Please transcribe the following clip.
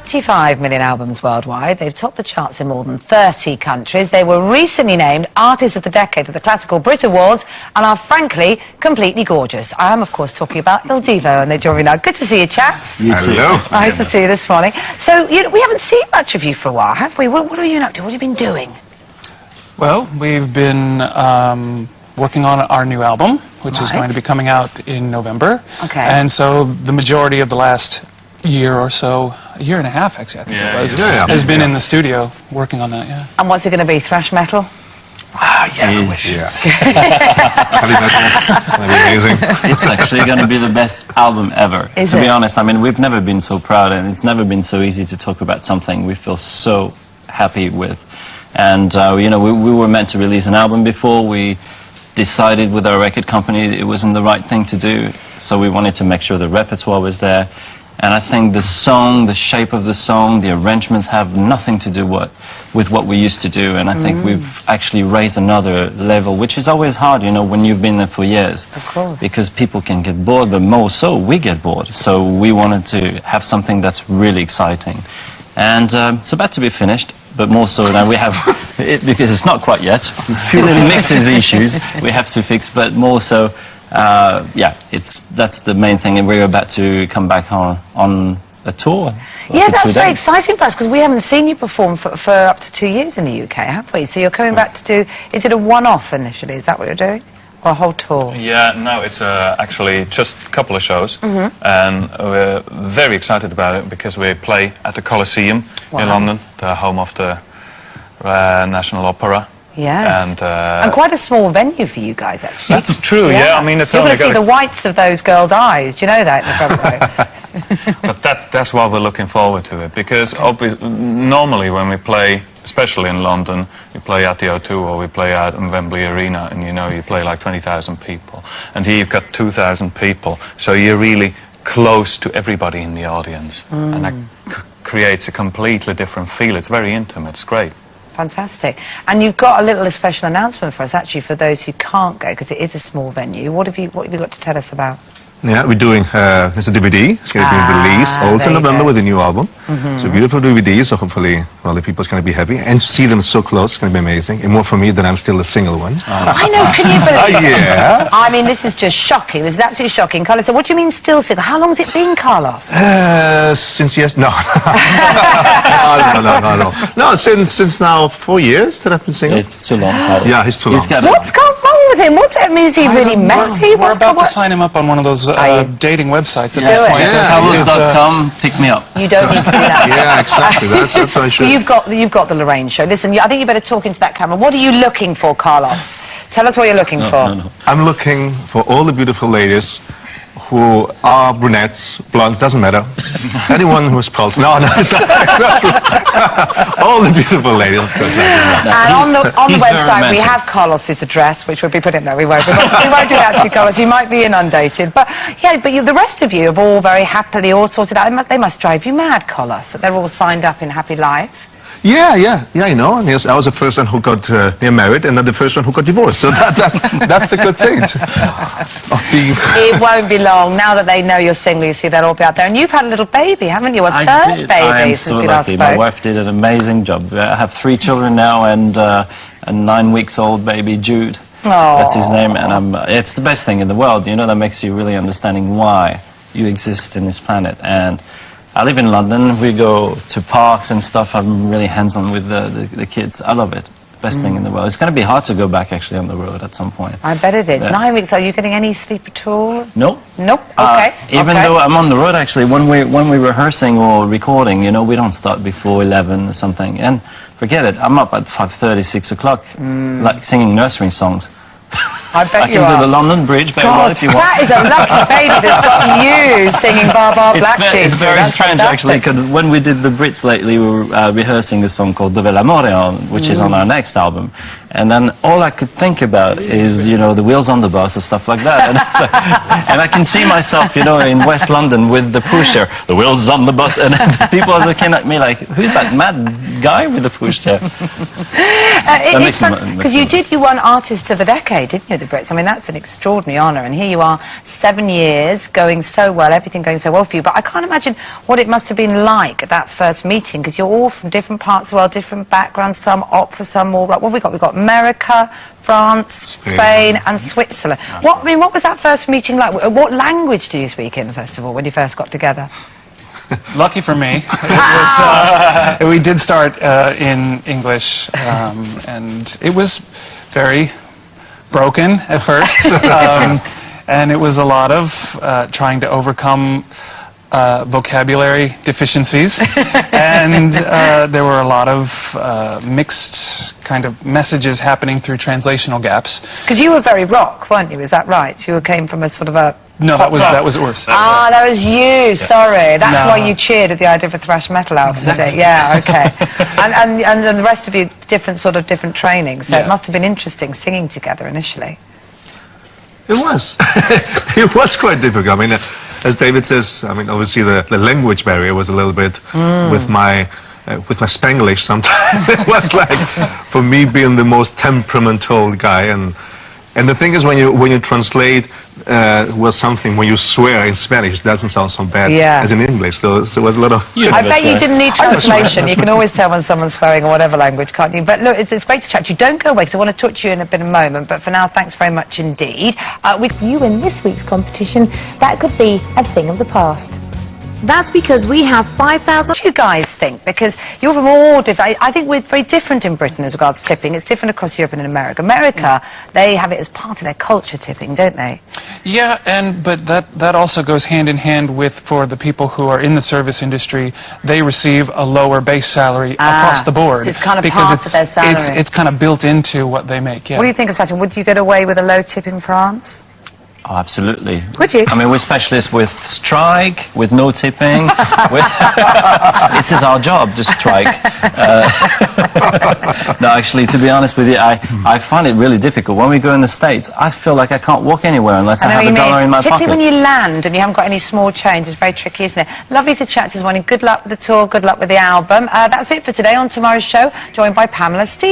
25 million albums worldwide. They've topped the charts in more than 30 countries. They were recently named Artist of the Decade at the Classical Brit Awards and are, frankly, completely gorgeous. I am, of course, talking about Il Divo, and they join me now. Good to see you, chaps. You too. Hello. Nice to see you this morning. So, we haven't seen much of you for a while, have we? What are you up to? What have you been doing? Well, we've been working on our new album, which is going to be coming out in November. Okay. And so the majority of the last year or so, a year and a half actually, I think it was, has been in the studio working on that, yeah. And what's it going to be, thrash metal? Ah, yeah, I wish. Yeah. Heavy metal. That'd be amazing. It's actually going to be the best album ever. To be honest, I mean, we've never been so proud, and it's never been so easy to talk about something we feel so happy with. And, you know, we were meant to release an album before. We decided with our record company it wasn't the right thing to do, so we wanted to make sure the repertoire was there. And I think the song, the shape of the song, the arrangements have nothing to do with what we used to do. And I think we've actually raised another level, which is always hard, you know, when you've been there for years. Of course. Because people can get bored, but more so, we get bored. So we wanted to have something that's really exciting. And it's about to be finished, but more so now we have, because it's not quite yet, there's a few little mixes issues we have to fix, but more so, yeah, that's the main thing, and we're about to come back on a tour. Yeah, that's very exciting for us, because we haven't seen you perform for up to 2 years in the UK, have we? So you're coming back to do, is it a one-off initially, is that what you're doing? Or a whole tour? Yeah, no, it's actually just a couple of shows, and we're very excited about it because we play at the Coliseum in London, the home of the National Opera. Yes. And quite a small venue for you guys, actually. That's true, yeah. I mean, it's you're only going to see the whites of those girls' eyes. Do you know that in the front row? But that's why we're looking forward to it, because normally when we play, especially in London, we play at the O2 or we play at Wembley Arena, and you know, you play like 20,000 people. And here you've got 2,000 people, so you're really close to everybody in the audience. And that creates a completely different feel. It's very intimate, it's great. Fantastic. And you've got a little special announcement for us, actually, for those who can't go, because it is a small venue. What have you got to tell us about? Yeah, we're doing, it's a DVD. It's going to be released also in November with a new album. It's a beautiful DVD, so hopefully, well, the people's going to be happy. And to see them so close, it's going to be amazing. And more for me than I'm still a single one. I know, can you believe it? Yeah. I mean, this is just shocking. This is absolutely shocking. Carlos, so what do you mean still single? How long has it been, Carlos? Since yes, no. No. No, since now 4 years that I've been single. It's too long. Yeah, it's too long. What's gone wrong with him? I mean, is he really messy? We're about to sign him up on one of those dating websites at this point. Yeah. Carlos.com, pick me up. You don't need to do that. Yeah, exactly. That's what I should. You've got the Lorraine show. Listen, I think you better talk into that camera. What are you looking for, Carlos? Tell us what you're looking for. No. I'm looking for all the beautiful ladies who are brunettes, blondes, doesn't matter. Anyone who's pulse. No. All the beautiful ladies, of course. And on the website we have Carlos's address, which we'll be putting there. We won't do that to you, Carlos. You might be inundated. But yeah, the rest of you have all very happily all sorted out. They must drive you mad, Carlos, that they're all signed up in happy life. Yeah, you know, and I was the first one who got married, and then the first one who got divorced. So that's a good thing. It won't be long. Now that they know you're single, you see they'll all be out there. And you've had a little baby, haven't you? A third baby since we last spoke. My wife did an amazing job. I have 3 children now, and a 9-week-old baby, Jude. Aww. That's his name, and it's the best thing in the world. You know, that makes you really understanding why you exist in this planet. And I live in London. We go to parks and stuff. I'm really hands-on with the kids. I love it. Best thing in the world. It's going to be hard to go back actually on the road at some point. I bet it is. Yeah. 9 weeks. Are you getting any sleep at all? Nope. Nope. Okay. Even though I'm on the road, actually, when we're rehearsing or recording, you know, we don't start before 11 or something. And forget it. I'm up at 5:30, 6 o'clock, like singing nursery songs. I bet I can do the London Bridge very well if you want. That is a lucky baby that's got you singing Bar Bar Black Sheep. It's very strange, actually, because when we did the Brits lately, we were rehearsing a song called Dove l'amore, which is on our next album. And then all I could think about is, you know, the wheels on the bus or stuff like that. And, it's like, and I can see myself, you know, in West London with the pushchair, the wheels on the bus, and people are looking at me like, who's that mad guy with the pushchair? It's fun, because you won Artist of the Decade, didn't you, the Brits? I mean, that's an extraordinary honour, and here you are, 7 years, going so well, everything going so well for you, but I can't imagine what it must have been like at that first meeting, because you're all from different parts of the world, different backgrounds, some opera, some more, like, what have we got? We've got America, France, Spain and Switzerland. What was that first meeting like? What language do you speak in, first of all, when you first got together? Lucky for me, it was, we did start in English, and it was very broken at first, and it was a lot of trying to overcome vocabulary deficiencies, and there were a lot of mixed kind of messages happening through translational gaps. Because you were very rock, weren't you? Is that right? You came from a sort of a... No, that was Urs. Ah, that was you. Sorry, that's why you cheered at the idea of a thrash metal album. Exactly. Yeah, okay. and the rest of you different training. So it must have been interesting singing together initially. It was. It was quite difficult. I mean, as David says, I mean, obviously the language barrier was a little bit with my Spanglish sometimes. It was like, for me being the most temperamental guy, and the thing is, when you translate something, when you swear in Spanish, it doesn't sound so bad as in English. So it was a lot of... I bet you didn't need translation. You can always tell when someone's swearing or whatever language, can't you? But look, it's great to chat to you. Don't go away, because I want to talk to you in a moment. But for now, thanks very much indeed. If you win this week's competition, that could be a thing of the past. That's because we have 5,000... What do you guys think? Because you're from all different... I think we're very different in Britain as regards to tipping. It's different across Europe and in America. America, they have it as part of their culture, tipping, don't they? Yeah, but that also goes hand in hand with, for the people who are in the service industry, they receive a lower base salary across the board. So it's kind of because part of their salary. It's kind of built into what they make, yeah. What do you think of Saturn? Would you get away with a low tip in France? Oh, absolutely. Would you? I mean, we're specialists with strike, with no tipping. This is our job, just strike. No, actually, to be honest with you, I find it really difficult. When we go in the States, I feel like I can't walk anywhere unless I have $1 in my pocket. Particularly when you land and you haven't got any small change, it's very tricky, isn't it? Lovely to chat to you this morning. Good luck with the tour, good luck with the album. That's it for today. On tomorrow's show, joined by Pamela Steve.